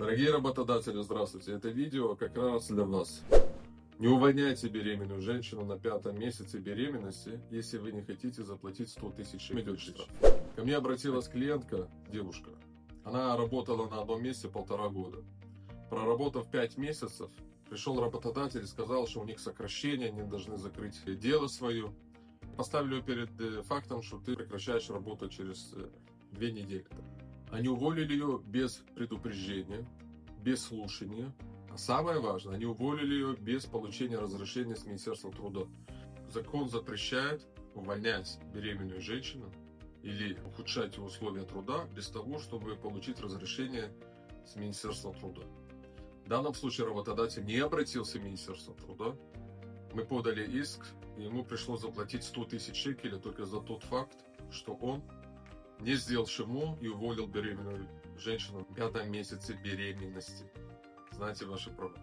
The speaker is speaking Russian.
Дорогие работодатели, здравствуйте. Это видео как раз для вас. Не увольняйте беременную женщину на 5-м месяце беременности, если вы не хотите заплатить 100 тысяч. Идет штраф. Ко мне обратилась клиентка, девушка. Она работала на одном месте 1,5 года. Проработав 5 месяцев, пришел работодатель и сказал, что у них сокращение, они должны закрыть дело свое. Поставили ее перед фактом, что ты прекращаешь работать через 2 недели. Они уволили ее без предупреждения, без слушания. А самое важное, они уволили ее без получения разрешения с Министерства труда. Закон запрещает увольнять беременную женщину или ухудшать ее условия труда без того, чтобы получить разрешение с Министерства труда. В данном случае работодатель не обратился в Министерство труда. Мы подали иск, и ему пришлось заплатить 100 тысяч шекелей только за тот факт, что он не сделал ШМО и уволил беременную женщину в 5-м месяце беременности. Знайте ваши права.